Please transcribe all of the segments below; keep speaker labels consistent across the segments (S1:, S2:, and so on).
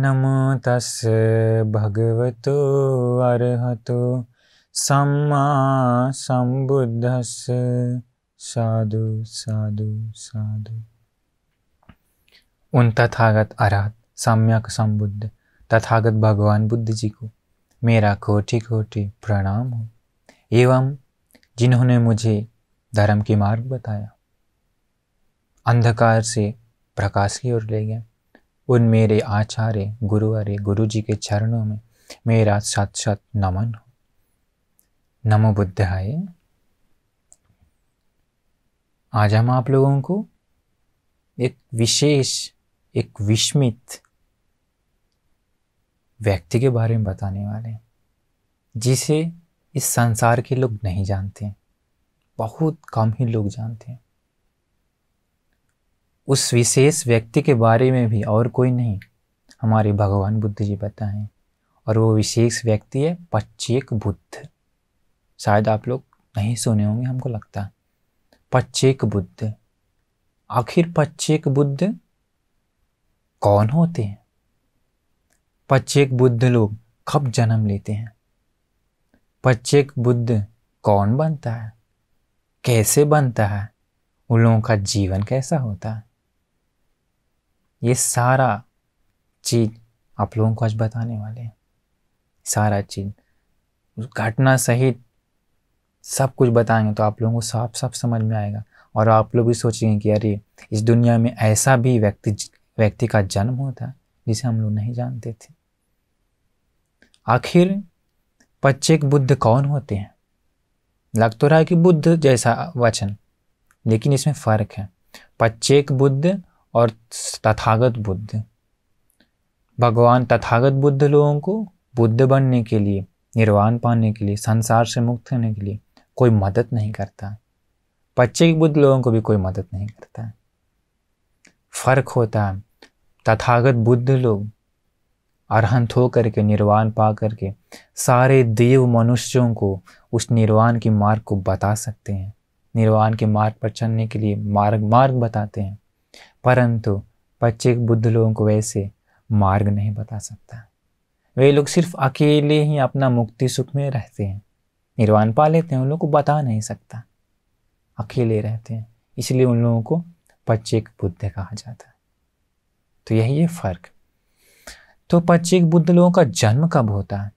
S1: नमो तस्से भगवतो अरहतो सम्मा संबुद्धस्से। साधु साधु साधु। उन तथागत अरहत सम्यक संबुद्ध तथागत भगवान बुद्ध जी को मेरा कोटि कोटि प्रणाम हो, एवं जिन्होंने मुझे धर्म की मार्ग बताया, अंधकार से प्रकाश की ओर ले गया, उन मेरे आचार्य गुरु जी के चरणों में मेरा सत सत नमन हो। नमो बुद्धाय। आज हम आप लोगों को एक विशेष, एक विस्मित व्यक्ति के बारे में बताने वाले हैं, जिसे इस संसार के लोग नहीं जानते हैं, बहुत कम ही लोग जानते हैं। उस विशेष व्यक्ति के बारे में भी और कोई नहीं, हमारे भगवान बुद्ध जी बताएं। और वो विशेष व्यक्ति है पच्चेक बुद्ध। शायद आप लोग नहीं सुने होंगे, हमको लगता है। पच्चेक बुद्ध, आखिर पच्चेक बुद्ध कौन होते हैं? पच्चेक बुद्ध लोग कब जन्म लेते हैं? पच्चेक बुद्ध कौन बनता है, कैसे बनता है, उन लोगों का जीवन कैसा होता है, ये सारा चीज आप लोगों को आज बताने वाले हैं। सारा चीज उस घटना सहित सब कुछ बताएंगे तो आप लोगों को साफ साफ समझ में आएगा। और आप लोग भी सोचेंगे कि अरे इस दुनिया में ऐसा भी व्यक्ति का जन्म होता है जिसे हम लोग नहीं जानते थे। आखिर पच्चेक बुद्ध कौन होते हैं? लग तो रहा है कि बुद्ध जैसा वचन, लेकिन इसमें फर्क है। पच्चेक बुद्ध और तथागत बुद्ध। भगवान तथागत बुद्ध लोगों को बुद्ध बनने के लिए, निर्वाण पाने के लिए, संसार से मुक्त होने के लिए कोई मदद नहीं करता। पच्चेक बुद्ध लोगों को भी कोई मदद नहीं करता। फर्क होता है, तथागत बुद्ध लोग अरहंत होकर के, निर्वाण पा करके सारे देव मनुष्यों को उस निर्वाण की मार्ग को बता सकते हैं, निर्वाण के मार्ग पर चलने के लिए मार्ग बताते हैं। परंतु पच्चेक बुद्ध लोगों को वैसे मार्ग नहीं बता सकता। वे लोग सिर्फ अकेले ही अपना मुक्ति सुख में रहते हैं, निर्वाण पा लेते हैं, उन लोगों को बता नहीं सकता, अकेले रहते हैं, इसलिए उन लोगों को पच्चेक बुद्ध कहा जाता है। तो यही है फर्क। तो पच्चेक बुद्ध लोगों का जन्म कब होता है?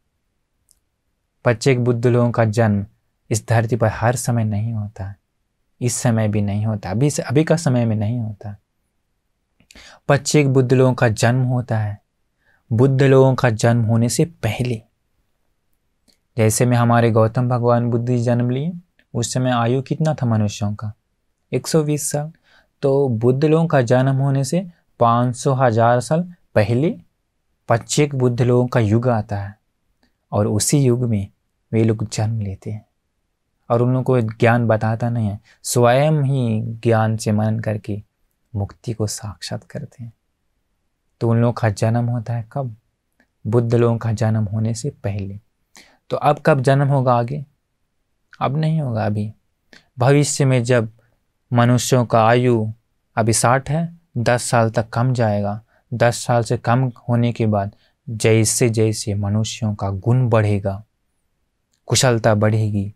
S1: पच्चेक बुद्ध लोगों का जन्म इस धरती पर हर समय नहीं होता है, इस समय भी नहीं होता, अभी का समय में नहीं होता। पच्चेक बुद्ध लोगों का जन्म होता है बुद्ध लोगों का जन्म होने से पहले। जैसे में हमारे गौतम भगवान बुद्ध जी जन्म लिए, उस समय आयु कितना था मनुष्यों का? 120 साल। तो बुद्ध लोगों का जन्म होने से 500,000 साल पहले पच्चेक बुद्ध लोगों का युग आता है, और उसी युग में वे लोग जन्म लेते हैं। और उन लोगों को ज्ञान बताता नहीं है, स्वयं ही ज्ञान से मनन करके मुक्ति को साक्षात करते हैं। तो उन लोगों का जन्म होता है कब? बुद्ध लोगों का जन्म होने से पहले। तो अब कब जन्म होगा आगे? अब नहीं होगा। अभी भविष्य में जब मनुष्यों का आयु अभी 60 है, 10 साल तक कम जाएगा। 10 साल से कम होने के बाद जैसे जैसे मनुष्यों का गुण बढ़ेगा, कुशलता बढ़ेगी,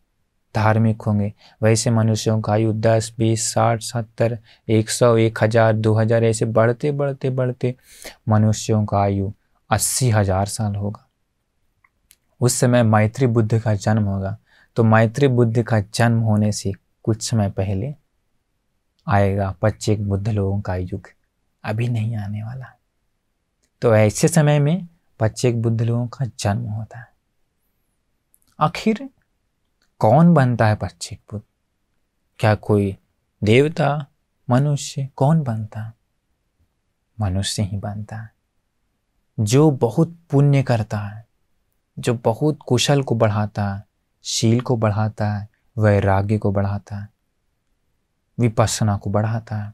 S1: धार्मिक होंगे, वैसे मनुष्यों का आयु 10, 20, 60, 70, 100, 1000, 2000 ऐसे बढ़ते बढ़ते बढ़ते मनुष्यों का आयु 80,000 साल होगा। उस समय मैत्री बुद्ध का जन्म होगा। तो मैत्री बुद्ध का जन्म होने से कुछ समय पहले आएगा पच्चेक बुद्ध लोगों का युग, अभी नहीं आने वाला। तो ऐसे समय में पच्चेक बुद्ध लोगों का जन्म होता है। आखिर कौन बनता है पच्चेक बुद्ध? क्या कोई देवता, मनुष्य? कौन बनता है? मनुष्य ही बनता है, जो बहुत पुण्य करता है, जो बहुत कुशल को बढ़ाता है, शील को बढ़ाता है, वैराग्य को बढ़ाता है, विपश्यना को बढ़ाता है,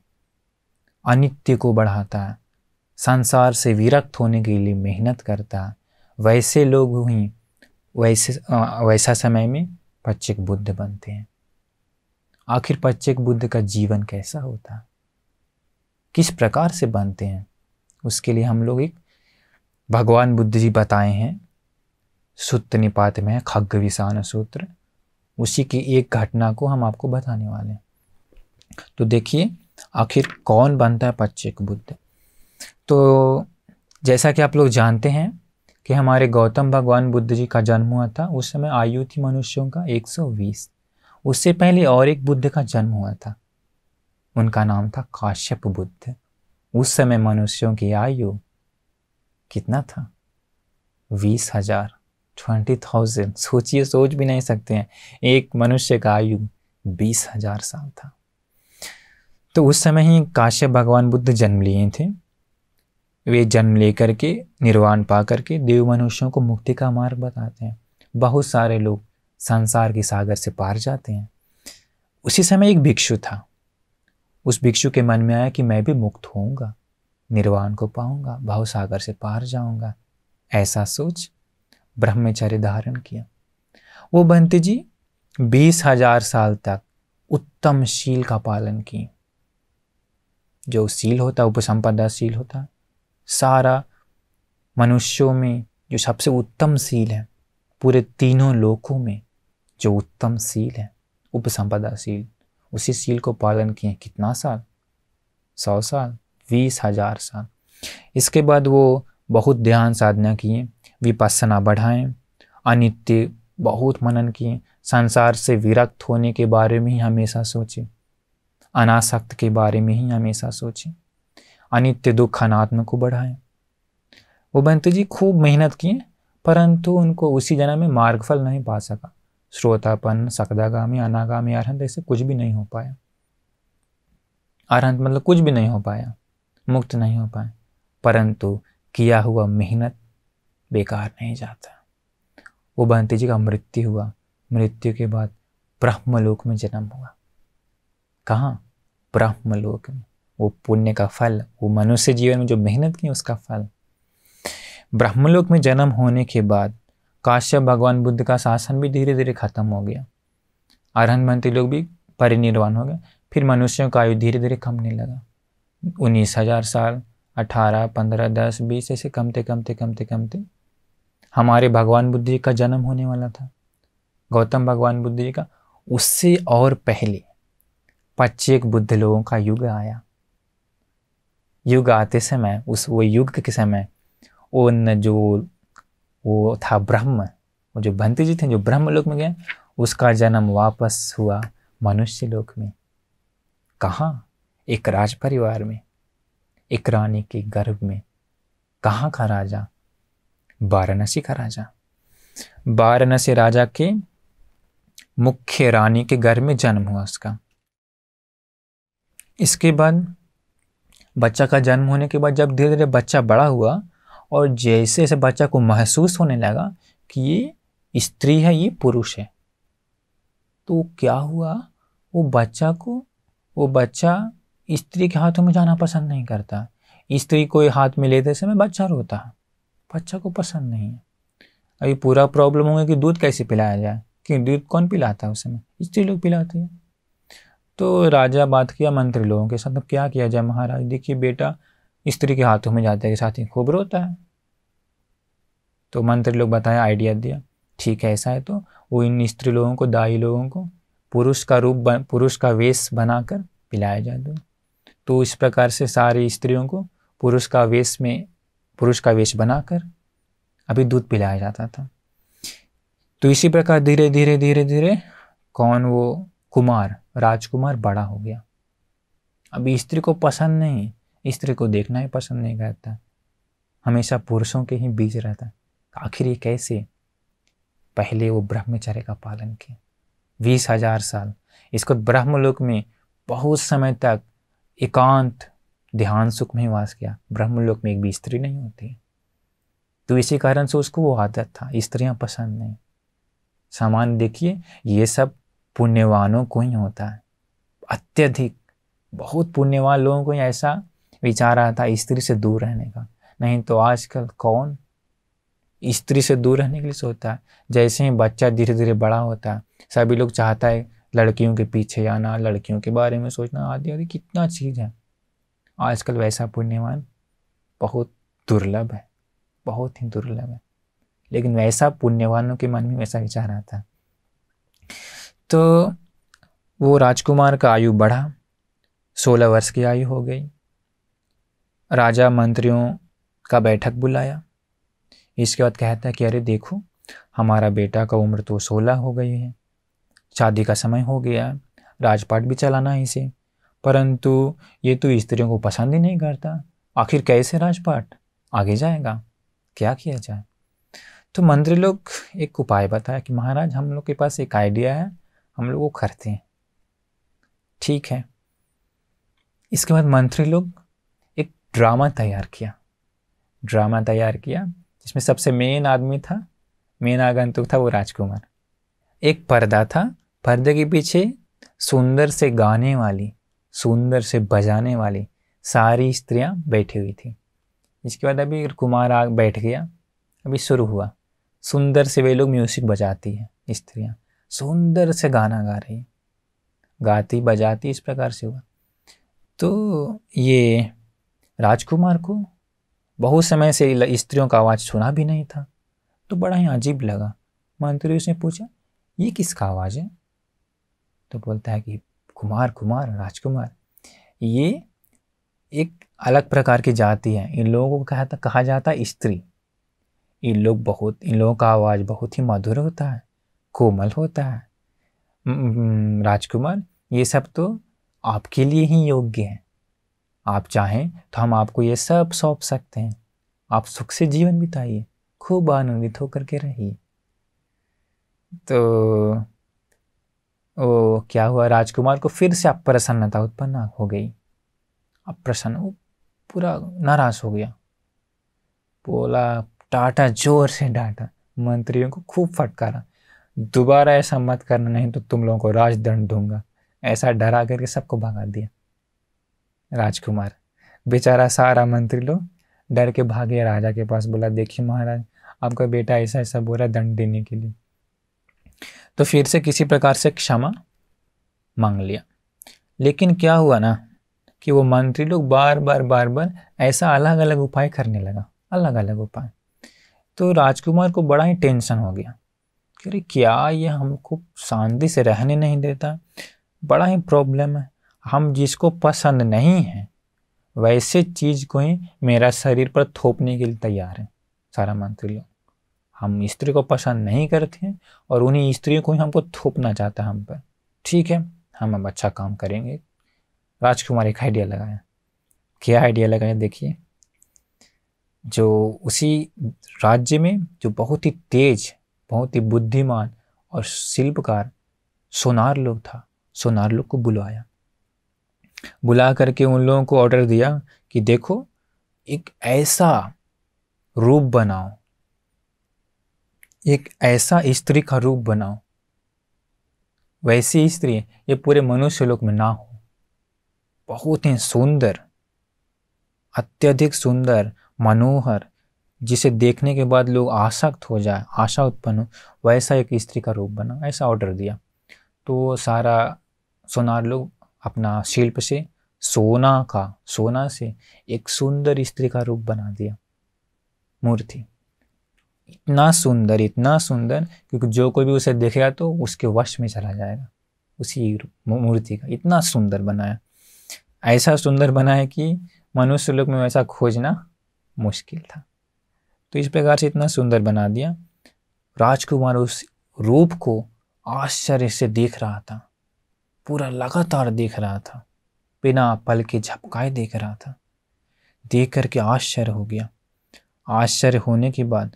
S1: अनित्य को बढ़ाता है, संसार से विरक्त होने के लिए मेहनत करता है। वैसे लोग ही वैसा समय में पच्चेक बुद्ध बनते हैं। आखिर पच्चेक बुद्ध का जीवन कैसा होता है, किस प्रकार से बनते हैं, उसके लिए हम लोग एक भगवान बुद्ध जी बताए हैं सुत्त निपात में है खग्गविसान सूत्र, उसी की एक घटना को हम आपको बताने वाले हैं। तो देखिए आखिर कौन बनता है पच्चेक बुद्ध। तो जैसा कि आप लोग जानते हैं कि हमारे गौतम भगवान बुद्ध जी का जन्म हुआ था, उस समय आयु थी मनुष्यों का 120। उससे पहले और एक बुद्ध का जन्म हुआ था, उनका नाम था काश्यप बुद्ध। उस समय मनुष्यों की आयु कितना था? 20,000, 20,000। सोचिए, सोच भी नहीं सकते हैं, एक मनुष्य का आयु 20,000 साल था। तो उस समय ही काश्यप भगवान बुद्ध जन्म लिए थे। वे जन्म लेकर के निर्वाण पा करके देव मनुष्यों को मुक्ति का मार्ग बताते हैं। बहुत सारे लोग संसार के सागर से पार जाते हैं। उसी समय एक भिक्षु था। उस भिक्षु के मन में आया कि मैं भी मुक्त होऊंगा, निर्वाण को पाऊंगा, भाव सागर से पार जाऊंगा। ऐसा सोच ब्रह्मचर्य धारण किया। वो बंती जी 20,000 साल तक उत्तम शील का पालन किए। जो शील होता है उपसंपदा शील होता है। सारा मनुष्यों में जो सबसे उत्तम शील है, पूरे तीनों लोकों में जो उत्तम शील है उपसंपदा शील, उसी शील को पालन किए। कितना साल? 100 साल, 20,000 साल। इसके बाद वो बहुत ध्यान साधना किए, विपස්සना बढ़ाएं, अनित्य बहुत मनन किए, संसार से विरक्त होने के बारे में ही हमेशा सोचे, अनासक्त के बारे में ही हमेशा सोचे, अनित्य दुख अनात्म को बढ़ाएं। वो बंत जी खूब मेहनत किए, परंतु उनको उसी जन्म में मार्गफल नहीं पा सका। श्रोतापन, सकदागामी, अनागामी, अरहंत ऐसे कुछ भी नहीं हो पाया। अरहंत मतलब कुछ भी नहीं हो पाया, मुक्त नहीं हो पाए। परंतु किया हुआ मेहनत बेकार नहीं जाता। वो बंती जी का मृत्यु हुआ। मृत्यु के बाद ब्रह्मलोक में जन्म हुआ। कहाँ? ब्रह्मलोक में। वो पुण्य का फल, वो मनुष्य जीवन में जो मेहनत की उसका फल। ब्रह्मलोक में जन्म होने के बाद काश्यप भगवान बुद्ध का शासन भी धीरे धीरे खत्म हो गया। अरहंत मंत्री लोग भी परिनिर्वाण हो गए। फिर मनुष्यों का आयु धीरे धीरे कमने लगा। 19,000 साल, 18, 15, 10, 20 ऐसे कमते कमते कमते कमते हमारे भगवान बुद्ध जी का जन्म होने वाला था, गौतम भगवान बुद्ध जी का। उससे और पहले पच्चेक बुद्ध लोगों का युग आया। युग आते समय वो युग के समय वो था ब्रह्म, वो जो बंती जी थे जो ब्रह्मलोक में गए, उसका जन्म वापस हुआ मनुष्य लोक में। कहाँ? एक राज परिवार में, एक रानी के गर्भ में। कहाँ का राजा? वाराणसी का राजा। वाराणसी राजा के मुख्य रानी के घर में जन्म हुआ उसका। इसके बाद बच्चा का जन्म होने के बाद जब धीरे धीरे बच्चा बड़ा हुआ और जैसे जैसे बच्चा को महसूस होने लगा कि ये स्त्री है, ये पुरुष है, तो क्या हुआ, वो बच्चा स्त्री के हाथों में जाना पसंद नहीं करता। स्त्री को हाथ में लेते समय बच्चा रोता है, बच्चा को पसंद नहीं है। अभी पूरा प्रॉब्लम होगा कि दूध कैसे पिलाया जाए, कि दूध कौन पिलाता है उस समय? स्त्री लोग पिलाती है। तो राजा बात किया मंत्री लोगों के साथ, क्या किया जाए महाराज? देखिए बेटा स्त्री के हाथों में जाते के साथ ही खूब रोता है। तो मंत्री लोग बताया, आइडिया दिया, ठीक है ऐसा है तो वो इन स्त्री लोगों को, दाई लोगों को पुरुष का वेश बनाकर पिलाया जाए दूध। तो इस प्रकार से सारी स्त्रियों को पुरुष का वेश बनाकर अभी दूध पिलाया जाता था। तो इसी प्रकार धीरे धीरे धीरे धीरे वो राजकुमार बड़ा हो गया। अभी स्त्री को पसंद नहीं, स्त्री को देखना ही पसंद नहीं करता, हमेशा पुरुषों के ही बीच रहता। आखिर ये कैसे? पहले वो ब्रह्मचर्य का पालन किया 20,000 साल। इसको ब्रह्मलोक में बहुत समय तक एकांत ध्यान सुख में वास किया। ब्रह्मलोक में एक भी स्त्री नहीं होती, तो इसी कारण से उसको वो आदत था, स्त्रियां पसंद नहीं। सामान्य देखिए, ये सब पुण्यवानों को ही होता है। अत्यधिक बहुत पुण्यवान लोगों को ही ऐसा विचार आता है स्त्री से दूर रहने का। नहीं तो आजकल कौन स्त्री से दूर रहने के लिए सोचता है? जैसे ही बच्चा धीरे धीरे बड़ा होता है, सभी लोग चाहता है लड़कियों के पीछे जाना, लड़कियों के बारे में सोचना, आदि आदि कितना चीज़ है। आजकल वैसा पुण्यवान बहुत दुर्लभ है। बहुत ही दुर्लभ है। लेकिन वैसा पुण्यवानों के मन में वैसा विचार आता। तो वो राजकुमार का आयु बढ़ा, 16 वर्ष की आयु हो गई। राजा मंत्रियों का बैठक बुलाया। इसके बाद कहता है कि अरे देखो, हमारा बेटा का उम्र तो 16 हो गई है, शादी का समय हो गया, राजपाट भी चलाना है इसे, परंतु ये तो स्त्रियों को पसंद ही नहीं करता, आखिर कैसे राजपाट आगे जाएगा, क्या किया जाए। तो मंत्री लोग एक उपाय बताया कि महाराज हम लोग के पास एक आइडिया है, हम लोग वो करते हैं। ठीक है। इसके बाद मंत्री लोग एक ड्रामा तैयार किया जिसमें सबसे मेन आदमी था, मेन आगंतुक था वो राजकुमार। एक पर्दा था, पर्दे के पीछे सुंदर से गाने वाली, सुंदर से बजाने वाली सारी स्त्रियां बैठी हुई थी। इसके बाद अभी कुमार आग बैठ गया, अभी शुरू हुआ। सुंदर से वे लोग म्यूजिक बजाती है, स्त्रियां सुंदर से गाना गा रही, गाती बजाती, इस प्रकार से हुआ। तो ये राजकुमार को बहुत समय से स्त्रियों का आवाज़ सुना भी नहीं था, तो बड़ा ही अजीब लगा। मंत्री उसने पूछा ये किसका आवाज़ है? तो बोलता है कि कुमार राजकुमार, ये एक अलग प्रकार की जाति है, इन लोगों को कहा जाता है स्त्री। इन लोगों का आवाज़ बहुत ही मधुर होता है, कोमल होता है। राजकुमार, ये सब तो आपके लिए ही योग्य है, आप चाहें तो हम आपको ये सब सौंप सकते हैं, आप सुख से जीवन बिताइए, खूब आनंदित होकर के रहिए। तो वो क्या हुआ, राजकुमार को फिर से अप्रसन्नता उत्पन्न हो गई। अप्रसन्न, वो पूरा नाराज हो गया, बोला, डांटा, जोर से डांटा, मंत्रियों को खूब फटकारा, दोबारा ऐसा मत करना नहीं तो तुम लोगों को राजदंड दूंगा, ऐसा डरा करके सबको भगा दिया। राजकुमार बेचारा, सारा मंत्री लोग डर के भागे राजा के पास, बोला देखिए महाराज, आपका बेटा ऐसा ऐसा बोला दंड देने के लिए। तो फिर से किसी प्रकार से क्षमा मांग लिया। लेकिन क्या हुआ ना कि वो मंत्री लोग बार बार ऐसा अलग अलग उपाय करने लगा, अलग अलग उपाय। तो राजकुमार को बड़ा ही टेंशन हो गया कि अरे क्या ये हमको शांति से रहने नहीं देता, बड़ा ही प्रॉब्लम है। हम जिसको पसंद नहीं है वैसे चीज को ही मेरा शरीर पर थोपने के लिए तैयार है सारा मंत्री लोग। हम स्त्री को पसंद नहीं करते हैं और उन्हीं स्त्रियों को ही हमको थोपना चाहता है हम पर। ठीक है, हम अब अच्छा काम करेंगे। राजकुमार एक आइडिया लगाया। क्या आइडिया लगाया देखिए। जो उसी राज्य में जो बहुत ही तेज, बहुत ही बुद्धिमान और शिल्पकार सोनार लोग था, सोनार लोग को बुला करके उन लोगों को ऑर्डर दिया कि देखो, एक ऐसा रूप बनाओ, एक ऐसा स्त्री का रूप बनाओ, वैसी स्त्री ये पूरे मनुष्य लोक में ना हो, बहुत ही सुंदर, अत्यधिक सुंदर, मनोहर, जिसे देखने के बाद लोग आसक्त हो जाए, आशा उत्पन्न हो, वैसा एक स्त्री का रूप बनाओ, ऐसा ऑर्डर दिया। तो सारा सोनार लोग अपना शिल्प से सोना से एक सुंदर स्त्री का रूप बना दिया, मूर्ति। इतना सुंदर क्योंकि जो कोई भी उसे देखेगा तो उसके वश में चला जाएगा, उसी मूर्ति का इतना सुंदर बनाया, ऐसा सुंदर बनाया कि मनुष्य लोक में वैसा खोजना मुश्किल था। तो इस प्रकार से इतना सुंदर बना दिया। राजकुमार उस रूप को आश्चर्य से देख रहा था, पूरा लगातार देख रहा था, बिना पल के झपकाए देख रहा था। देख करके आश्चर्य हो गया। आश्चर्य होने के बाद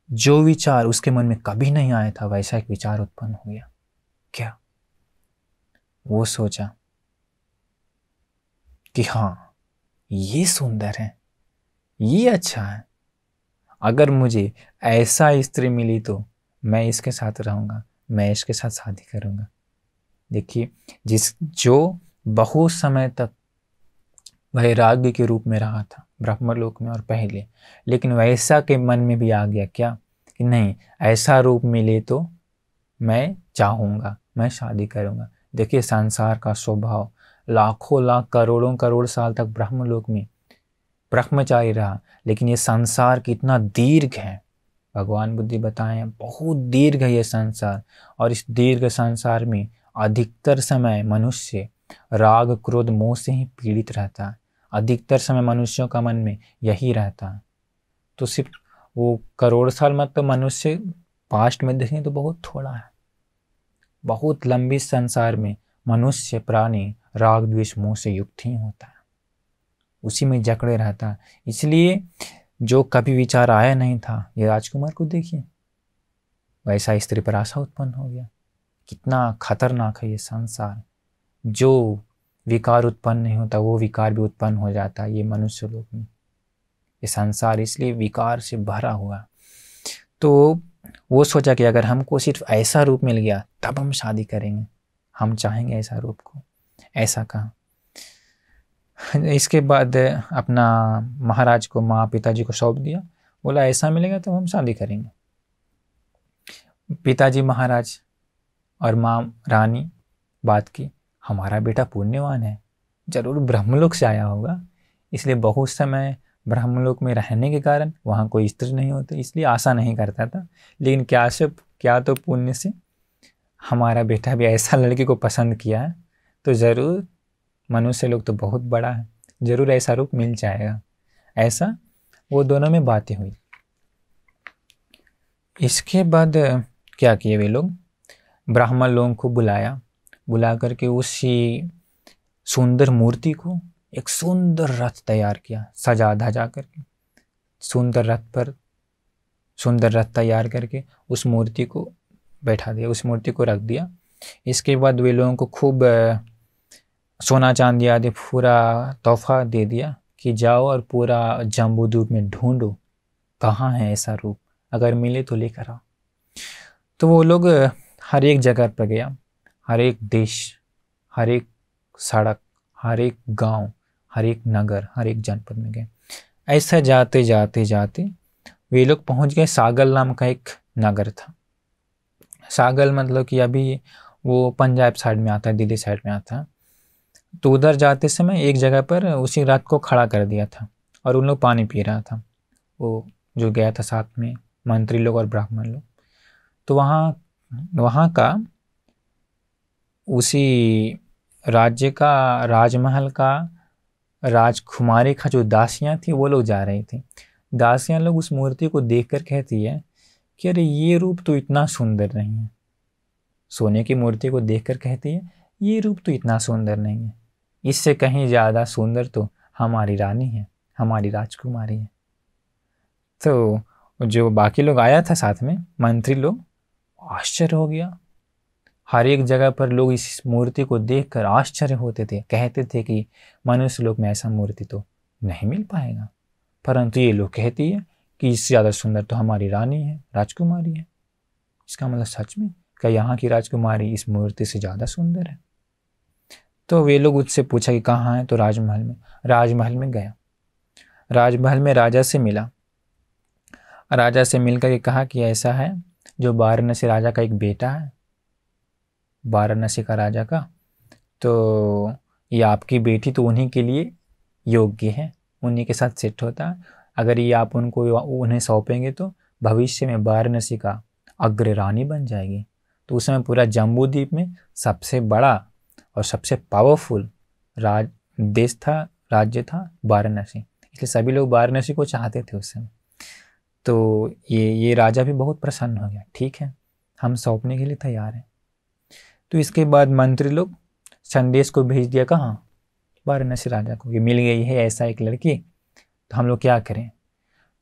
S1: जो विचार उसके मन में कभी नहीं आया था वैसा एक विचार उत्पन्न हो गया। क्या? वो सोचा कि हाँ, ये सुंदर है, ये अच्छा है, अगर मुझे ऐसा स्त्री मिली तो मैं इसके साथ रहूंगा, मैं इसके साथ शादी करूंगा। देखिए, जो बहुत समय तक वैराग्य के रूप में रहा था ब्रह्मलोक में और पहले, लेकिन वैसा के मन में भी आ गया क्या कि नहीं, ऐसा रूप मिले तो मैं चाहूँगा, मैं शादी करूँगा। देखिए, संसार का स्वभाव, लाखों लाख करोड़ों करोड़ साल तक ब्रह्मलोक में ब्रह्मचारी रहा, लेकिन ये संसार कितना दीर्घ है, भगवान बुद्ध बताए बहुत दीर्घ है ये संसार। और इस दीर्घ संसार में अधिकतर समय मनुष्य राग क्रोध मोह से ही पीड़ित रहता है। अधिकतर समय मनुष्यों का मन में यही रहता है। तो सिर्फ वो करोड़ साल मतलब मनुष्य पास्ट में देखें तो बहुत थोड़ा है। बहुत लंबी संसार में मनुष्य प्राणी राग द्वेष मोह से युक्त ही होता है, उसी में जकड़े रहता है। इसलिए जो कभी विचार आया नहीं था, ये राजकुमार को देखिए, वैसा स्त्री पर आशा उत्पन्न हो गया। कितना खतरनाक है ये संसार। जो विकार उत्पन्न नहीं होता वो विकार भी उत्पन्न हो जाता है ये मनुष्य लोक में। ये संसार इसलिए विकार से भरा हुआ। तो वो सोचा कि अगर हमको सिर्फ ऐसा रूप मिल गया तब हम शादी करेंगे, हम चाहेंगे ऐसा रूप को। ऐसा कहा। इसके बाद अपना महाराज को, माँ पिताजी को सौंप दिया। बोला ऐसा मिलेगा तो हम शादी करेंगे। पिताजी महाराज और माँ रानी बात की, हमारा बेटा पुण्यवान है, जरूर ब्रह्मलोक से आया होगा, इसलिए बहुत समय ब्रह्मलोक में रहने के कारण वहाँ कोई स्त्री नहीं होती, इसलिए आशा नहीं करता था। लेकिन क्या तो पुण्य से हमारा बेटा भी ऐसा लड़की को पसंद किया है, तो ज़रूर मनुष्य लोग तो बहुत बड़ा है, जरूर ऐसा रूप मिल जाएगा। ऐसा वो दोनों में बातें हुई। इसके बाद क्या किए वे लोग, ब्राह्मण लोगों को बुला करके उसी सुंदर मूर्ति को एक सुंदर रथ तैयार किया, सजा धजा करके सुंदर रथ तैयार करके उस मूर्ति को बैठा दिया, उस मूर्ति को रख दिया। इसके बाद वे लोगों को खूब सोना चांदी आदि पूरा तोहफा दे दिया कि जाओ और पूरा जम्बूद्वीप में ढूंढो कहाँ है ऐसा रूप, अगर मिले तो लेकर आओ। तो वो लोग हर एक जगह पर गया, हर एक देश, हर एक सड़क, हर एक गांव, हर एक नगर, हर एक जनपद में गए। ऐसा जाते जाते जाते वे लोग पहुंच गए सागल नाम का एक नगर था। सागल मतलब कि अभी वो पंजाब साइड में आता है, दिल्ली साइड में आता है। तो उधर जाते समय एक जगह पर उसी रात को खड़ा कर दिया था और उन लोग पानी पी रहा था, वो जो गया था साथ में मंत्री लोग और ब्राह्मण लोग। तो वहाँ का उसी राज्य का राजमहल का राजकुमारी का जो दासियाँ थी वो लोग जा रही थी। दासियाँ लोग उस मूर्ति को देखकर कहती है कि अरे ये रूप तो इतना सुंदर नहीं है। सोने की मूर्ति को देखकर कहती है ये रूप तो इतना सुंदर नहीं है, इससे कहीं ज़्यादा सुंदर तो हमारी रानी है, हमारी राजकुमारी है। तो जो बाकी लोग आया था साथ में मंत्री लोग, आश्चर्य हो गया। हर एक जगह पर लोग इस मूर्ति को देखकर आश्चर्य होते थे, कहते थे कि मनुष्य लोक में ऐसा मूर्ति तो नहीं मिल पाएगा, परंतु ये लोग कहती है कि इससे ज़्यादा सुंदर तो हमारी रानी है, राजकुमारी है। इसका मतलब सच में क्या यहाँ की राजकुमारी इस मूर्ति से ज़्यादा सुंदर है? तो वे लोग उससे पूछा कि कहाँ है, तो राजमहल में। राजमहल में गया, राजमहल में राजा से मिला। राजा से मिलकर के कहा कि ऐसा है, जो वाराणसी राजा का एक बेटा है, वाराणसी का राजा का, तो ये आपकी बेटी तो उन्हीं के लिए योग्य है, उन्हीं के साथ सेट होता है। अगर ये आप उन्हें सौंपेंगे तो भविष्य में वाराणसी का अग्र रानी बन जाएगी। तो उस समय पूरा जम्बूद्वीप में सबसे बड़ा और सबसे पावरफुल राज्य था वाराणसी, इसलिए सभी लोग वाराणसी को चाहते थे उस समय। तो ये राजा भी बहुत प्रसन्न हो गया, ठीक है हम सौंपने के लिए तैयार हैं। तो इसके बाद मंत्री लोग संदेश को भेज दिया, कहाँ, वाराणसी राजा को, कि मिल गई है ऐसा एक लड़की, तो हम लोग क्या करें।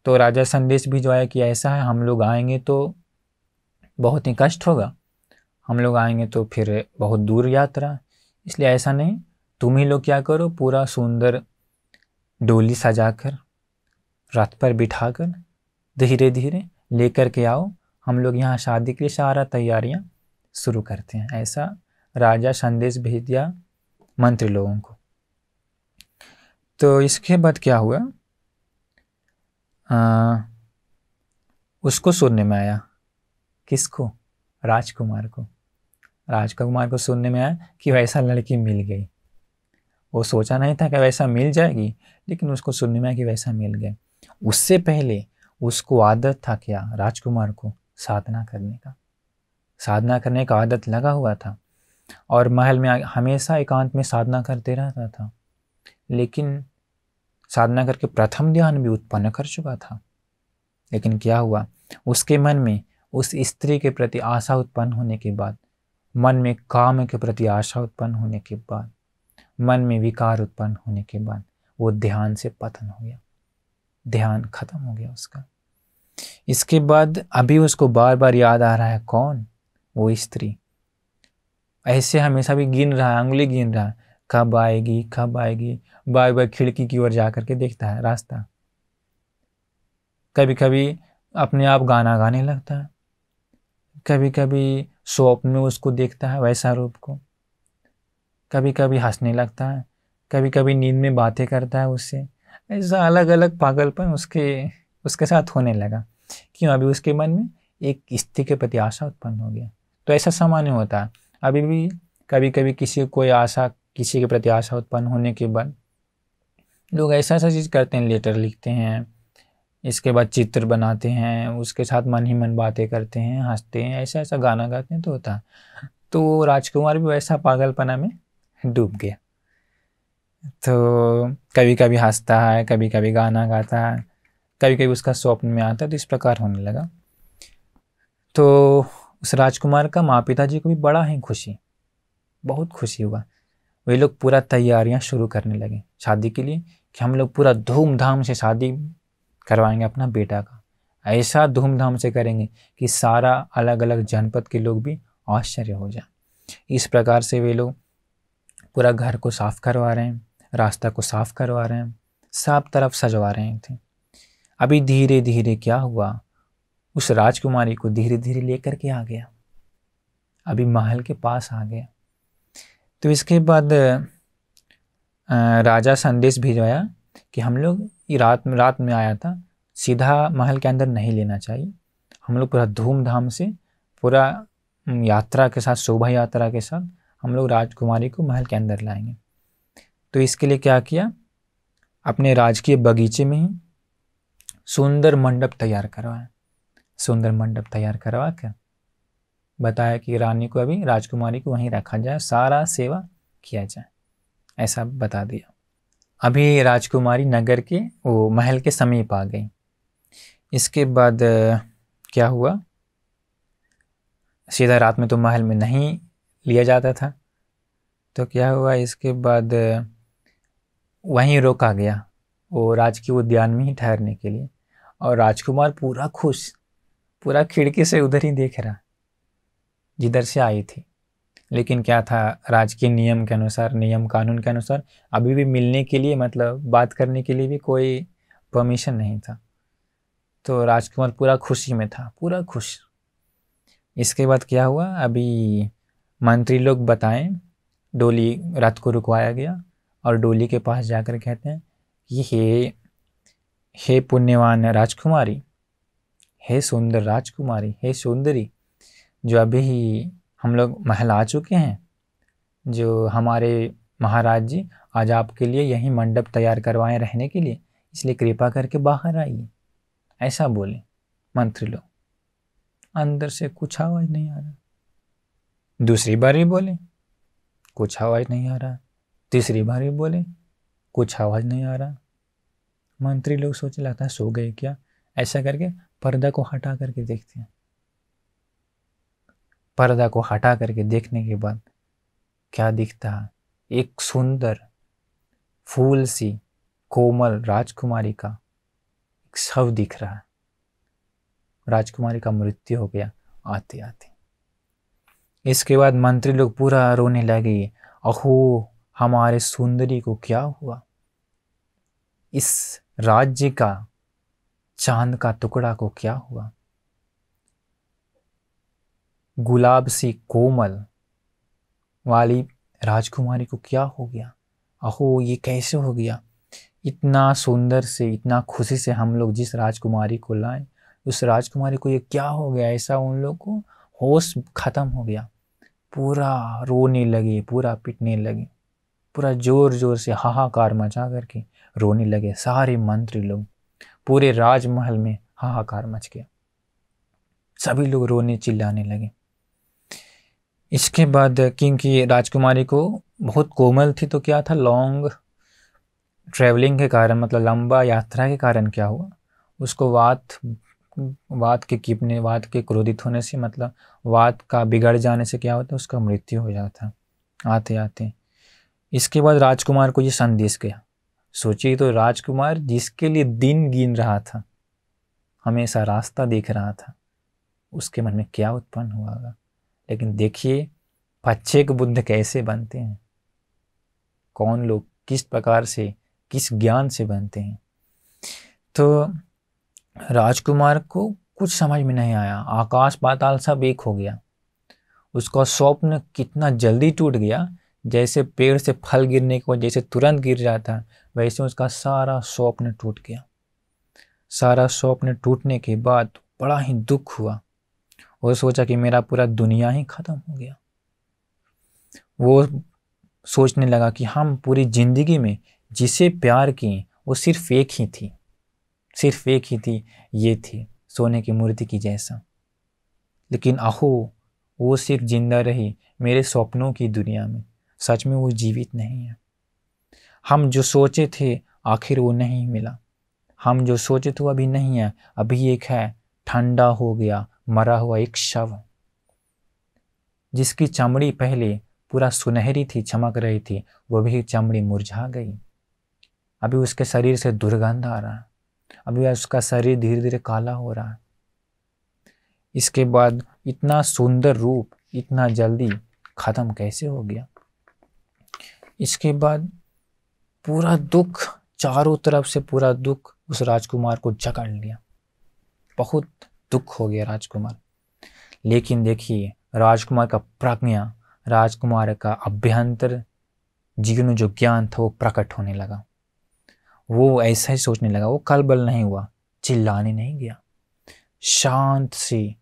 S1: तो राजा संदेश भिजवाया कि ऐसा है, हम लोग आएंगे तो बहुत ही कष्ट होगा, हम लोग आएंगे तो फिर बहुत दूर यात्रा, इसलिए ऐसा नहीं, तुम ही लोग क्या करो, पूरा सुंदर डोली सजाकर रथ पर बिठाकर धीरे धीरे लेकर के आओ, हम लोग यहाँ शादी के लिए सारा तैयारियां शुरू करते हैं। ऐसा राजा संदेश भेज दिया मंत्री लोगों को। तो इसके बाद क्या हुआ, उसको सुनने में आया, किसको, राजकुमार को सुनने में आया कि वैसा लड़की मिल गई। वो सोचा नहीं था कि वैसा मिल जाएगी, लेकिन उसको सुनने में आया कि वैसा मिल गया। उससे पहले उसको आदत था क्या, राजकुमार को साधना करने का, साधना करने का आदत लगा हुआ था और महल में हमेशा एकांत में साधना करते रहता था। लेकिन साधना करके प्रथम ध्यान भी उत्पन्न कर चुका था। लेकिन क्या हुआ, उसके मन में उस स्त्री के प्रति आशा उत्पन्न होने के बाद, मन में काम के प्रति आशा उत्पन्न होने के बाद, मन में विकार उत्पन्न होने के बाद वो ध्यान से पतन हो गया, ध्यान खत्म हो गया उसका। इसके बाद अभी उसको बार बार याद आ रहा है, कौन, वो स्त्री। ऐसे हमेशा भी गिन रहा है, अंगुली गिन रहा है, कब आएगी कब आएगी। बार बार खिड़की की ओर जा करके देखता है रास्ता। कभी कभी अपने आप गाना गाने लगता है, कभी कभी स्वप्न में उसको देखता है वैसा रूप को, कभी कभी हंसने लगता है, कभी कभी नींद में बातें करता है उससे। ऐसा अलग अलग पागलपन उसके साथ होने लगा। क्यों, अभी उसके मन में एक स्त्री के प्रति आशा उत्पन्न हो गया। तो ऐसा सामान्य होता है, अभी भी कभी कभी किसी के प्रति आशा उत्पन्न होने के बाद लोग ऐसा ऐसा चीज़ करते हैं, लेटर लिखते हैं, इसके बाद चित्र बनाते हैं, उसके साथ मन ही मन बातें करते हैं, हंसते हैं, ऐसा ऐसा गाना गाते हैं, तो होता है। तो राजकुमार भी वैसा पागलपना में डूब गया। तो कभी कभी हंसता है, कभी कभी गाना गाता है, कभी कभी उसका स्वप्न में आता है, तो इस प्रकार होने लगा। तो उस राजकुमार का माँ पिताजी को भी बड़ा ही खुशी, बहुत खुशी हुआ। वे लोग पूरा तैयारियां शुरू करने लगे शादी के लिए, कि हम लोग पूरा धूमधाम से शादी करवाएंगे अपना बेटा का। ऐसा धूमधाम से करेंगे कि सारा अलग अलग जनपद के लोग भी आश्चर्य हो जाए। इस प्रकार से वे लोग पूरा घर को साफ करवा रहे हैं, रास्ता को साफ करवा रहे हैं, सब तरफ सजवा रहे थे। अभी धीरे धीरे क्या हुआ, उस राजकुमारी को धीरे धीरे लेकर के आ गया, अभी महल के पास आ गया। तो इसके बाद राजा संदेश भिजवाया कि हम लोग रात में आया था, सीधा महल के अंदर नहीं लेना चाहिए, हम लोग पूरा धूमधाम से पूरा यात्रा के साथ, शोभा यात्रा के साथ हम लोग राजकुमारी को महल के अंदर लाएंगे। तो इसके लिए क्या किया, अपने राजकीय बगीचे में ही सुंदर मंडप तैयार करवाया। सुंदर मंडप तैयार करवा कर बताया कि रानी को, अभी राजकुमारी को वहीं रखा जाए, सारा सेवा किया जाए, ऐसा बता दिया। अभी राजकुमारी नगर के वो महल के समीप आ गई। इसके बाद क्या हुआ, सीधा रात में तो महल में नहीं लिया जाता था, तो क्या हुआ, इसके बाद वहीं रोका गया, वो राजकीय उद्यान में ही ठहरने के लिए। और राजकुमार पूरा खुश, पूरा खिड़की से उधर ही देख रहा जिधर से आई थी। लेकिन क्या था, राजकीय नियम के अनुसार, नियम कानून के अनुसार अभी भी मिलने के लिए, मतलब बात करने के लिए भी कोई परमिशन नहीं था। तो राजकुमार पूरा खुशी में था, पूरा खुश। इसके बाद क्या हुआ, अभी मंत्री लोग बताएं, डोली रथ को रुकवाया गया और डोली के पास जाकर कहते हैं कि हे पुण्यवान राजकुमारी, हे सुंदर राजकुमारी, हे सुंदरी, जो अभी हम लोग महल आ चुके हैं, जो हमारे महाराज जी आज आपके लिए यही मंडप तैयार करवाएं रहने के लिए, इसलिए कृपा करके बाहर आइए, ऐसा बोले मंत्री लोग। अंदर से कुछ आवाज नहीं आ रहा। दूसरी बार भी बोले, कुछ आवाज नहीं आ रहा। तीसरी बार भी बोले, कुछ आवाज नहीं आ रहा। मंत्री लोग सोचे लगता है सो गए क्या, ऐसा करके पर्दा को हटा करके देखते हैं। पर्दा को हटा करके देखने के बाद क्या दिखता है, एक सुंदर फूल सी कोमल राजकुमारी का एक शव दिख रहा है। राजकुमारी का मृत्यु हो गया आते आते। इसके बाद मंत्री लोग पूरा रोने लगे, अहो हमारे सुंदरी को क्या हुआ, इस राज्य का चांद का टुकड़ा को क्या हुआ, गुलाब सी कोमल वाली राजकुमारी को क्या हो गया, अहो ये कैसे हो गया। इतना सुंदर से, इतना खुशी से हम लोग जिस राजकुमारी को लाए, उस राजकुमारी को ये क्या हो गया। ऐसा उन लोग को होश खत्म हो गया, पूरा रोने लगे, पूरा पिटने लगे, पूरा जोर जोर से हाहाकार मचा करके रोने लगे। सारे मंत्री लोग, पूरे राजमहल में हाहाकार मच गया, सभी लोग रोने चिल्लाने लगे। इसके बाद क्योंकि राजकुमारी को बहुत कोमल थी, तो क्या था, लॉन्ग ट्रैवलिंग के कारण, मतलब लंबा यात्रा के कारण क्या हुआ, उसको वात के क्रोधित होने से, मतलब वात का बिगड़ जाने से क्या होता है, उसका मृत्यु हो जाता आते आते। इसके बाद राजकुमार को ये संदेश गया। सोचिए तो, राजकुमार जिसके लिए दिन गिन रहा था, हमेशा रास्ता देख रहा था, उसके मन में क्या उत्पन्न हुआ होगा। लेकिन देखिए पच्चेक बुद्ध कैसे बनते हैं, कौन लोग किस प्रकार से, किस ज्ञान से बनते हैं। तो राजकुमार को कुछ समझ में नहीं आया, आकाश पाताल सब एक हो गया। उसका स्वप्न कितना जल्दी टूट गया, जैसे पेड़ से फल गिरने के बाद जैसे तुरंत गिर जाता है, वैसे उसका सारा स्वप्न टूट गया। सारा स्वप्न टूटने के बाद बड़ा ही दुख हुआ। वो सोचा कि मेरा पूरा दुनिया ही खत्म हो गया। वो सोचने लगा कि हम पूरी जिंदगी में जिसे प्यार किए वो सिर्फ एक ही थी, सिर्फ एक ही थी, ये थी सोने की मूर्ति की जैसा। लेकिन अहो, वो सिर्फ जिंदा रही मेरे सपनों की दुनिया में, सच में वो जीवित नहीं है। हम जो सोचे थे आखिर वो नहीं मिला, हम जो सोचे थे वो अभी नहीं है, अभी एक है ठंडा हो गया मरा हुआ एक शव, जिसकी चमड़ी पहले पूरा सुनहरी थी, चमक रही थी, वो भी चमड़ी मुरझा गई। अभी उसके शरीर से दुर्गंध आ रहा है, अभी उसका शरीर धीरे धीरे काला हो रहा है। इसके बाद इतना सुंदर रूप इतना जल्दी खत्म कैसे हो गया। इसके बाद पूरा दुख, चारों तरफ से पूरा दुख उस राजकुमार को जकड़ लिया, बहुत दुख हो गया राजकुमार। लेकिन देखिए राजकुमार का प्रज्ञा, राजकुमार का अभ्यंतर जीवन में जो ज्ञान था वो प्रकट होने लगा। वो ऐसा ही सोचने लगा, वो कलबल नहीं हुआ, चिल्लाने नहीं गया, शांत से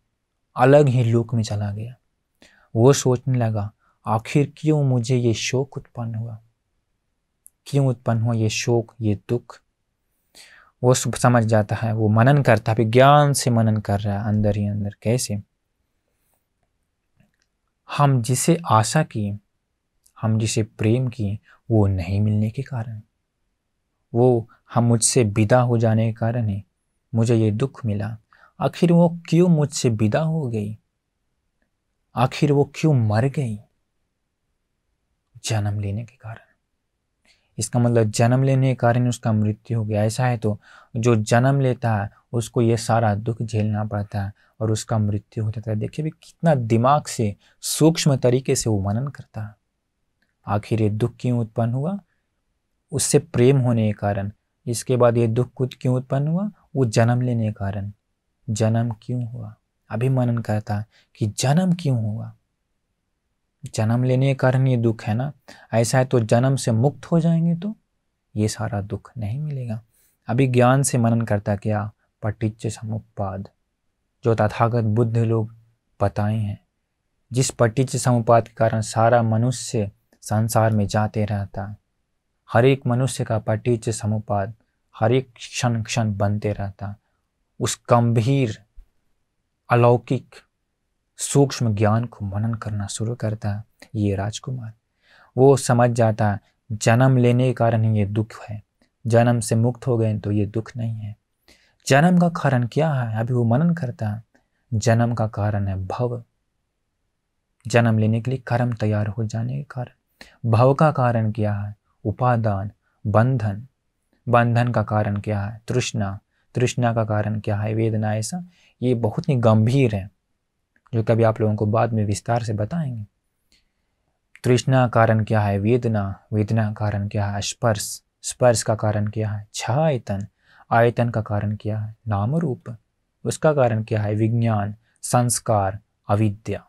S1: अलग ही लोक में चला गया। वो सोचने लगा आखिर क्यों मुझे ये शोक उत्पन्न हुआ, क्यों उत्पन्न हुआ ये शोक, ये दुख। वो समझ जाता है, वो मनन करता है, ज्ञान से मनन कर रहा है अंदर ही अंदर। कैसे? हम जिसे आशा किए, हम जिसे प्रेम किए, वो नहीं मिलने के कारण, वो हम मुझसे विदा हो जाने के कारण ही मुझे ये दुख मिला। आखिर वो क्यों मुझसे विदा हो गई, आखिर वो क्यों मर गई? जन्म लेने के कारण। इसका मतलब जन्म लेने के कारण उसका मृत्यु हो गया। ऐसा है तो जो जन्म लेता है उसको ये सारा दुख झेलना पड़ता है और उसका मृत्यु हो जाता है। देखिए भी कितना दिमाग से सूक्ष्म तरीके से वो मनन करता है। आखिर ये दुख क्यों उत्पन्न हुआ, उससे प्रेम होने के कारण। इसके बाद ये दुख कुछ क्यों उत्पन्न हुआ, वो जन्म लेने के कारण। जन्म क्यों हुआ, अभी मनन करता है कि जन्म क्यों हुआ, जन्म लेने के कारण ये दुख है ना। ऐसा है तो जन्म से मुक्त हो जाएंगे तो ये सारा दुख नहीं मिलेगा। अभी ज्ञान से मनन करता क्या, पटिच्च समुप्पाद, जो तथागत बुद्ध लोग बताए हैं, जिस पटिच्च समुप्पाद के कारण सारा मनुष्य संसार में जाते रहता है। हर एक मनुष्य का पटिच्च समुप्पाद हर एक क्षण क्षण बनते रहता। उस गंभीर अलौकिक सूक्ष्म ज्ञान को मनन करना शुरू करता है ये राजकुमार। वो समझ जाता है जन्म लेने के कारण ही ये दुख है, जन्म से मुक्त हो गए तो ये दुख नहीं है। जन्म का कारण क्या है, अभी वो मनन करता है। जन्म का कारण है भव, जन्म लेने के लिए कर्म तैयार हो जाने के कारण। भव का कारण क्या है, उपादान, बंधन। बंधन का कारण क्या है, तृष्णा। तृष्णा का कारण क्या है, वेदना। ऐसा ये बहुत ही गंभीर है, जो कभी आप लोगों को बाद में विस्तार से बताएंगे। तृष्णा का कारण क्या है, वेदना। वेदना का कारण क्या है, स्पर्श। स्पर्श का कारण क्या है, छह आयतन। आयतन का कारण क्या है, नाम रूप। उसका कारण क्या है, विज्ञान, संस्कार, अविद्या।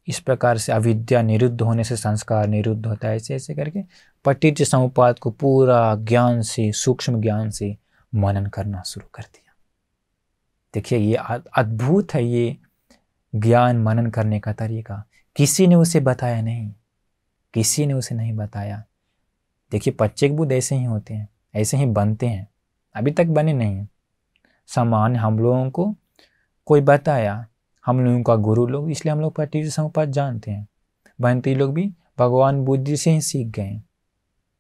S1: इस प्रकार से अविद्या निरुद्ध होने से संस्कार निरुद्ध होता है। ऐसे ऐसे करके पटिच्च समुप्पाद को पूरा ज्ञान से, सूक्ष्म ज्ञान से मनन करना शुरू कर दिया। देखिए ये अद्भुत है, ये ज्ञान मनन करने का तरीका। किसी ने उसे बताया नहीं, किसी ने उसे नहीं बताया। देखिए पच्चेक बुद्ध ऐसे ही होते हैं, ऐसे ही बनते हैं, अभी तक बने नहीं। सामान्य हम लोगों को कोई बताया, हम लोगों का गुरु लोग, इसलिए हम लोग पटिज समुपपाद जानते हैं। बनते लोग भी भगवान बुद्ध जी से ही सीख गए,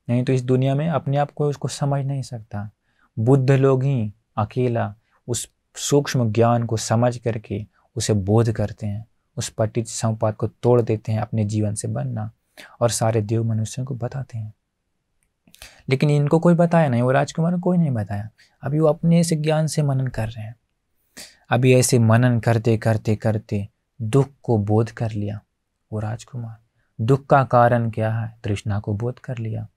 S1: नहीं तो इस दुनिया में अपने आप को उसको समझ नहीं सकता। बुद्ध लोग ही अकेला उस सूक्ष्म ज्ञान को समझ करके उसे बोध करते हैं, उस पटिज समुपपाद को तोड़ देते हैं अपने जीवन से बनना, और सारे देव मनुष्यों को बताते हैं। लेकिन इनको कोई बताया नहीं, वो राजकुमार को कोई नहीं बताया। अभी वो अपने से ज्ञान से मनन कर रहे हैं। अभी ऐसे मनन करते करते करते दुख को बोध कर लिया वो राजकुमार। दुख का कारण क्या है, तृष्णा को बोध कर लिया।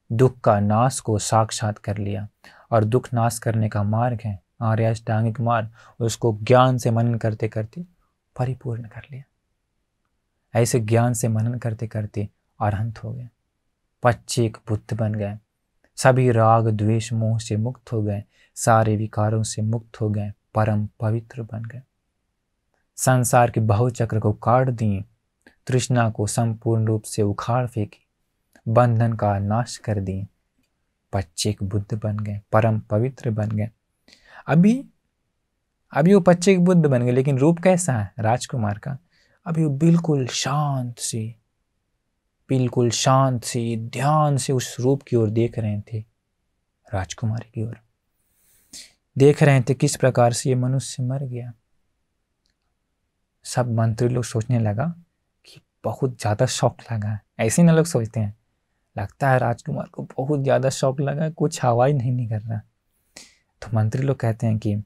S1: दुख का नाश को साक्षात कर लिया, और दुख नाश करने का मार्ग है आर्य अष्टांगिक मार्ग, उसको ज्ञान से मनन करते करते परिपूर्ण कर लिया। ऐसे ज्ञान से मनन करते करते अरहंत हो गए, पच्चेक बुद्ध बन गए, सभी राग द्वेष मोह से मुक्त हो गए, सारे विकारों से मुक्त हो गए, परम पवित्र बन गए, संसार के बहुचक्र को काट दिए, तृष्णा को संपूर्ण रूप से उखाड़ फेंकी, बंधन का नाश कर दिए, पच्चेक बुद्ध बन गए, परम पवित्र बन गए। अभी वो पच्चेक बुद्ध बन गए, लेकिन रूप कैसा है राजकुमार का? अभी वो बिल्कुल शांत से ध्यान से उस रूप की ओर देख रहे थे, राजकुमारी की ओर देख रहे थे, किस प्रकार से ये मनुष्य मर गया। सब मंत्री लोग सोचने लगा कि बहुत ज्यादा शौक लगा है, ऐसे ना लोग सोचते हैं, लगता है राजकुमार को बहुत ज्यादा शौक लगा, कुछ हवा ही नहीं निकल रहा। तो मंत्री लोग कहते हैं कि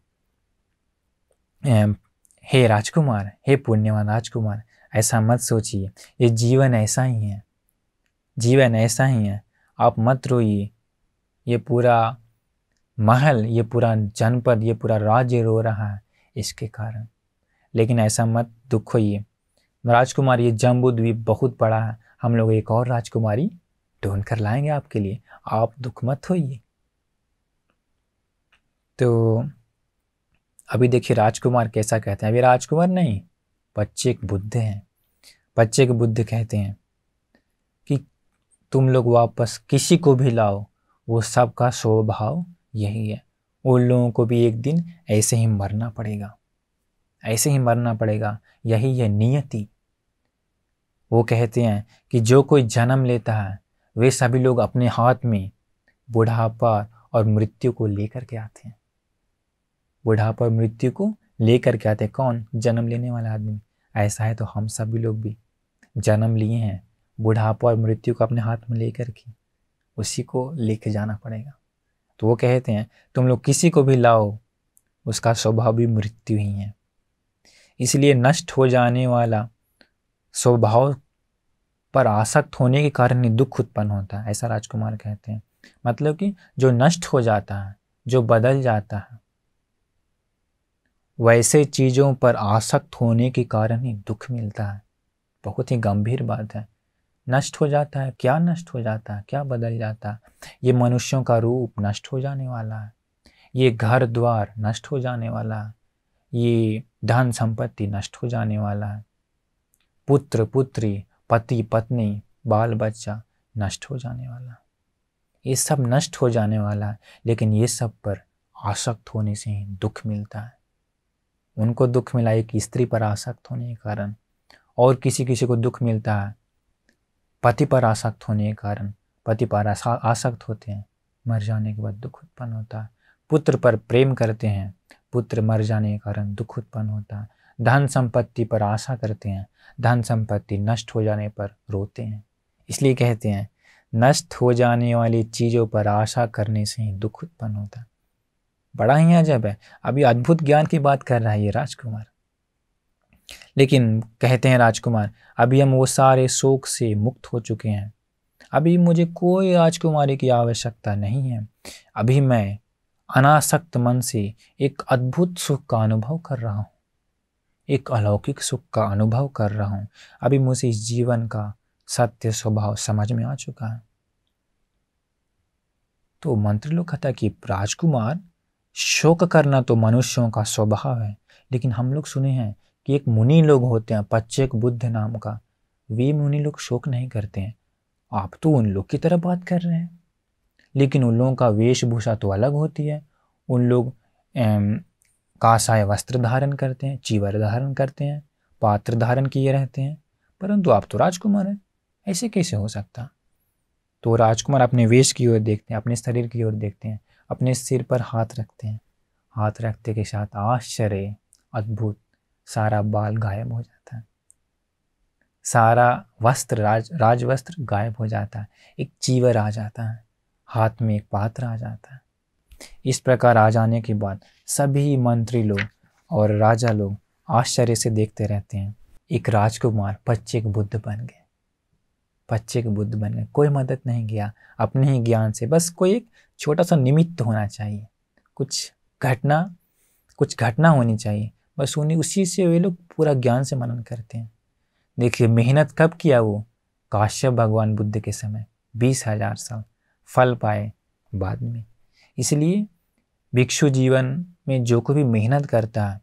S1: हे राजकुमार, हे पुण्यवान राजकुमार, ऐसा मत सोचिए, ये जीवन ऐसा ही है, जीवन ऐसा ही है, आप मत रोइए। ये पूरा महल, ये पूरा जनपद, ये पूरा राज्य रो रहा है इसके कारण, लेकिन ऐसा मत दुख होइए राजकुमार, ये जम्बूद्वीप बहुत बड़ा है, हम लोग एक और राजकुमारी ढूंढ कर लाएंगे आपके लिए, आप दुख मत होइए। तो अभी देखिए राजकुमार कैसा कहते हैं, अभी राजकुमार नहीं, पच्चेक बुद्ध हैं। पच्चेक बुद्ध कहते हैं कि तुम लोग वापस किसी को भी लाओ, वो सबका स्वभाव यही है, उन लोगों को भी एक दिन ऐसे ही मरना पड़ेगा, ऐसे ही मरना पड़ेगा, यही है नियति। वो कहते हैं कि जो कोई जन्म लेता है वे सभी लोग अपने हाथ में बुढ़ापा और मृत्यु को लेकर के आते हैं, बुढ़ापा और मृत्यु को लेकर के आते हैं। कौन? जन्म लेने वाला आदमी। ऐसा है तो हम सभी लोग भी जन्म लिए हैं, बुढ़ापा और मृत्यु को अपने हाथ में लेकर के उसी को लेके जाना पड़ेगा। तो वो कहते हैं तुम लोग किसी को भी लाओ, उसका स्वभाव भी मृत्यु ही है, इसलिए नष्ट हो जाने वाला स्वभाव पर आसक्त होने के कारण ही दुख उत्पन्न होता है, ऐसा राजकुमार कहते हैं। मतलब कि जो नष्ट हो जाता है, जो बदल जाता है, वैसे चीजों पर आसक्त होने के कारण ही दुख मिलता है। बहुत ही गंभीर बात है। नष्ट हो जाता है, क्या नष्ट हो जाता है, क्या बदल जाता है? ये मनुष्यों का रूप नष्ट हो जाने वाला है, ये घर द्वार नष्ट हो जाने वाला है, ये धन संपत्ति नष्ट हो जाने वाला है, पुत्र पुत्री, पति पत्नी, बाल बच्चा नष्ट हो जाने वाला है, ये सब नष्ट हो जाने वाला है। लेकिन ये सब पर आसक्त होने से ही दुख मिलता है। उनको दुख मिला एक स्त्री पर आसक्त होने के कारण, और किसी किसी को दुख मिलता है पति पर आसक्त होने के कारण, पति पर आसक्त होते हैं, मर जाने के बाद दुख उत्पन्न होता है। पुत्र पर प्रेम करते हैं, पुत्र मर जाने के कारण दुख उत्पन्न होता है। धन संपत्ति पर आशा करते हैं, धन संपत्ति नष्ट हो जाने पर रोते हैं। इसलिए कहते हैं नष्ट हो जाने वाली चीज़ों पर आशा करने से ही दुख उत्पन्न होता है। बड़ा ही अजब है, अभी अद्भुत ज्ञान की बात कर रहा है ये राजकुमार। लेकिन कहते हैं राजकुमार अभी हम वो सारे शोक से मुक्त हो चुके हैं, अभी मुझे कोई राजकुमारी की आवश्यकता नहीं है, अभी मैं अनासक्त मन से एक अद्भुत सुख का अनुभव कर रहा हूँ, एक अलौकिक सुख का अनुभव कर रहा हूँ। अभी मुझे इस जीवन का सत्य स्वभाव समझ में आ चुका है। तो मंत्री लोग कहता है कि राजकुमार शोक करना तो मनुष्यों का स्वभाव है, लेकिन हम लोग सुने हैं कि एक मुनि लोग होते हैं, पच्चेक बुद्ध नाम का, वे मुनि लोग शोक नहीं करते हैं। आप तो उन लोग की तरह बात कर रहे हैं, लेकिन उन लोगों का वेशभूषा तो अलग होती है। उन लोग काषाय वस्त्र धारण करते हैं, चीवर धारण करते हैं, पात्र धारण किए रहते हैं, परंतु आप तो राजकुमार हैं, ऐसे कैसे हो सकता? तो राजकुमार अपने वेश की ओर देखते हैं, अपने शरीर की ओर देखते हैं, अपने सिर पर हाथ रखते हैं। हाथ रखते के साथ आश्चर्य, अद्भुत, सारा बाल गायब हो जाता है, सारा वस्त्र राज वस्त्र गायब हो जाता है, एक चीवर आ जाता है, हाथ में एक पात्र आ जाता है। इस प्रकार आ जाने के बाद सभी मंत्री लोग और राजा लोग आश्चर्य से देखते रहते हैं। एक राजकुमार पच्चीक बुद्ध बन गए, पच्चीक बुद्ध बन गए। कोई मदद नहीं किया, अपने ही ज्ञान से, बस कोई एक छोटा सा निमित्त होना चाहिए, कुछ घटना होनी चाहिए, बस उन्हीं उसी से वे लोग पूरा ज्ञान से मनन करते हैं। देखिए मेहनत कब किया वो? काश्यप भगवान बुद्ध के समय 20,000 साल, फल पाए बाद में। इसलिए भिक्षु जीवन में जो कोई भी मेहनत करता है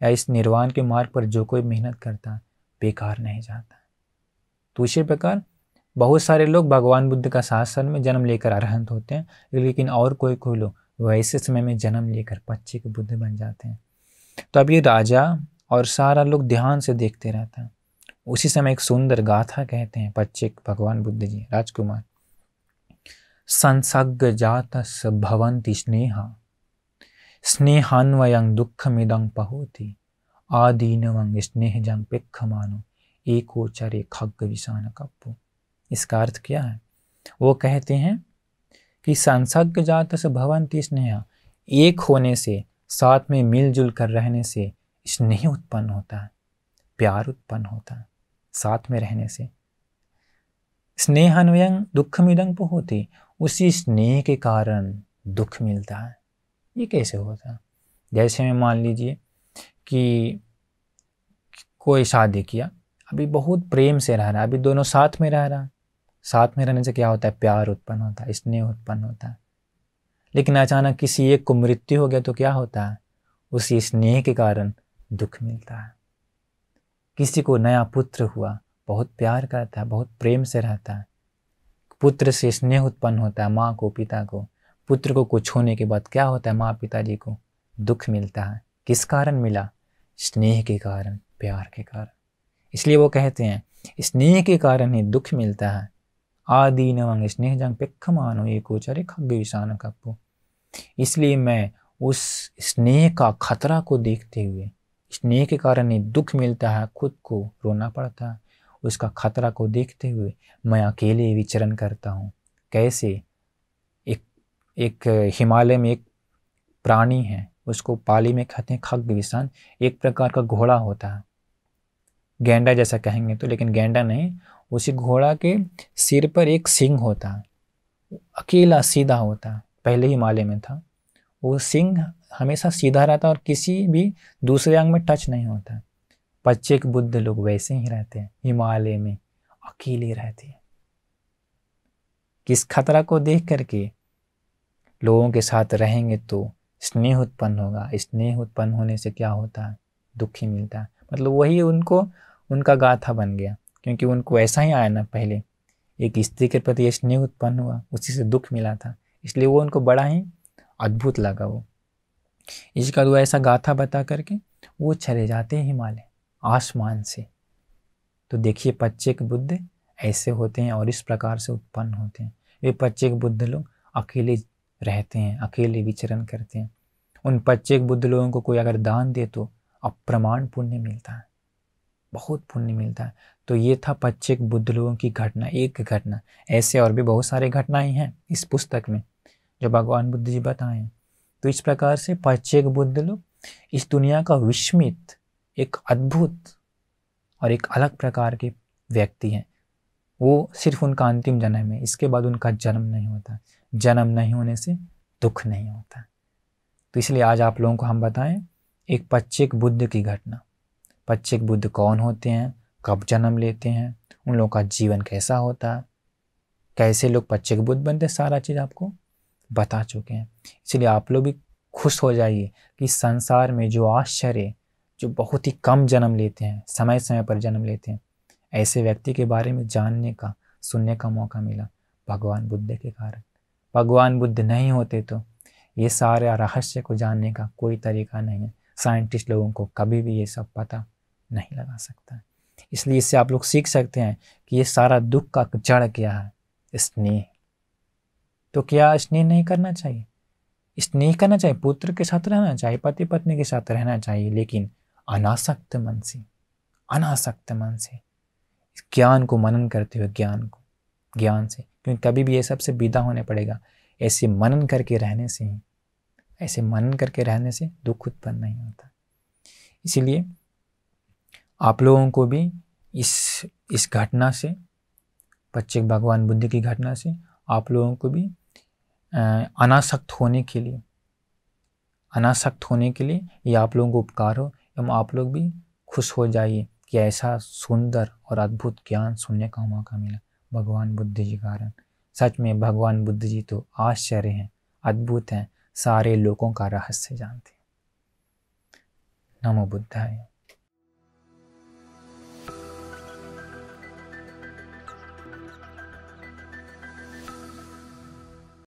S1: या इस निर्वाण के मार्ग पर जो कोई मेहनत करता है बेकार नहीं जाता। तो इसी प्रकार बहुत सारे लोग भगवान बुद्ध का शासन में जन्म लेकर अरहंत होते हैं, लेकिन और कोई लोग वैसे समय में जन्म लेकर पच्चीक बुद्ध बन जाते हैं। तो अब ये राजा और सारा लोग ध्यान से देखते रहता है। उसी समय एक सुंदर गाथा कहते हैं पच्चीक भगवान बुद्ध जी, राजकुमार। संसर्ग जातस भवन्ति स्नेहा, स्नेहान्वयं दुःखमिदं पहोति, आदीनवं स्नेहजं पेक्खमानो, एकोचरे खग्ग विषान कप्पु। इसका अर्थ क्या है? वो कहते हैं कि संसर्ग जातस भवन्ति स्नेहा, एक होने से, साथ में मिलजुल कर रहने से स्नेह उत्पन्न होता है, प्यार उत्पन्न होता है साथ में रहने से। स्नेहान्वयं दुःखमिदं पहोति, उसी स्नेह के कारण दुख मिलता है। ये कैसे होता है? जैसे में मान लीजिए कि कोई शादी किया, अभी बहुत प्रेम से रह रहा है, अभी दोनों साथ में रह रहा है, साथ में रहने से क्या होता है? प्यार उत्पन्न होता है, स्नेह उत्पन्न होता है। लेकिन अचानक किसी एक को मृत्यु हो गया तो क्या होता है? उसी स्नेह के कारण दुख मिलता है। किसी को नया पुत्र हुआ, बहुत प्यार करता है, बहुत प्रेम से रहता है, पुत्र से स्नेह उत्पन्न होता है, माँ को, पिता को। पुत्र को कुछ होने के बाद क्या होता है? माँ पिताजी को दुख मिलता है। किस कारण मिला? स्नेह के कारण, प्यार के कारण। इसलिए वो कहते हैं स्नेह के कारण ही दुख मिलता है। आदीनवं स्नेहजं पेक्खमानो, एकोचरे खग्ग विषान कप्पु। इसलिए मैं उस स्नेह का खतरा को देखते हुए, स्नेह के कारण ही दुख मिलता है, खुद को रोना पड़ता है, उसका खतरा को देखते हुए मैं अकेले विचरण करता हूँ। कैसे? एक हिमालय में एक प्राणी है, उसको पाली में कहते हैं खग्ग विषान। एक प्रकार का घोड़ा होता है, गैंडा जैसा कहेंगे तो, लेकिन गैंडा नहीं। उसी घोड़ा के सिर पर एक सींग होता है, अकेला सीधा होता है, पहले हिमालय में था। वो सींग हमेशा सीधा रहता है और किसी भी दूसरे अंग में टच नहीं होता है। पच्चीक बुद्ध लोग वैसे ही रहते हैं, हिमालय में अकेले रहते हैं। किस खतरा को देख करके? लोगों के साथ रहेंगे तो स्नेह उत्पन्न होगा, स्नेह उत्पन्न होने से क्या होता है? दुख ही मिलता है। मतलब वही उनका गाथा बन गया, क्योंकि उनको ऐसा ही आया ना, पहले एक स्त्री के प्रति स्नेह उत्पन्न हुआ, उसी से दुख मिला था, इसलिए वो उनको बड़ा ही अद्भुत लगा। वो इसका वो ऐसा गाथा बता करके वो चले जाते हैं हिमालय, आसमान से। तो देखिए पच्चीक बुद्ध ऐसे होते हैं और इस प्रकार से उत्पन्न होते हैं। वे पच्चीक बुद्ध लोग अकेले रहते हैं, अकेले विचरण करते हैं। उन पच्चीक बुद्ध लोगों को कोई अगर दान दे तो अप्रमाण पुण्य मिलता है, बहुत पुण्य मिलता है। तो ये था पच्चीक बुद्ध लोगों की घटना, एक घटना। ऐसे और भी बहुत सारी घटनाएं हैं इस पुस्तक में जो भगवान बुद्ध जी बताए हैं। तो इस प्रकार से पच्चीक बुद्ध लोग इस दुनिया का विस्मित, एक अद्भुत और एक अलग प्रकार के व्यक्ति हैं। वो सिर्फ उनका अंतिम जन्म है, इसके बाद उनका जन्म नहीं होता। जन्म नहीं होने से दुख नहीं होता। तो इसलिए आज आप लोगों को हम बताएं एक पच्चीक बुद्ध की घटना। पच्चीक बुद्ध कौन होते हैं, कब जन्म लेते हैं, उन लोगों का जीवन कैसा होता है, कैसे लोग पच्चीक बुद्ध बनते, सारा चीज़ आपको बता चुके हैं। इसलिए आप लोग भी खुश हो जाइए कि संसार में जो आश्चर्य, जो बहुत ही कम जन्म लेते हैं, समय समय पर जन्म लेते हैं, ऐसे व्यक्ति के बारे में जानने का, सुनने का मौका मिला भगवान बुद्ध के कारण। भगवान बुद्ध नहीं होते तो ये सारे रहस्य को जानने का कोई तरीका नहीं है। साइंटिस्ट लोगों को कभी भी ये सब पता नहीं लगा सकता। इसलिए इससे आप लोग सीख सकते हैं कि ये सारा दुख का जड़ क्या है, स्नेह। तो क्या स्नेह नहीं करना चाहिए? स्नेह करना चाहिए, पुत्र के साथ रहना चाहिए, पति पत्नी के साथ रहना चाहिए, लेकिन अनासक्त मन से, अनासक्त मन से, ज्ञान को मनन करते हुए, ज्ञान से, क्योंकि कभी भी ये सबसे विदा होने पड़ेगा। ऐसे मनन करके रहने से ही, ऐसे मनन करके रहने से दुख उत्पन्न नहीं होता। इसीलिए आप लोगों को भी इस घटना से, पच्चेक भगवान बुद्ध की घटना से आप लोगों को भी अनासक्त होने के लिए ये आप लोगों को उपकार हो, एवं आप लोग भी खुश हो जाइए कि ऐसा सुंदर और अद्भुत ज्ञान सुनने का मौका मिला भगवान बुद्ध जी कारण। सच में भगवान बुद्ध जी तो आश्चर्य हैं, अद्भुत हैं, सारे लोगों का रहस्य जानते हैं। नमो बुद्धाय।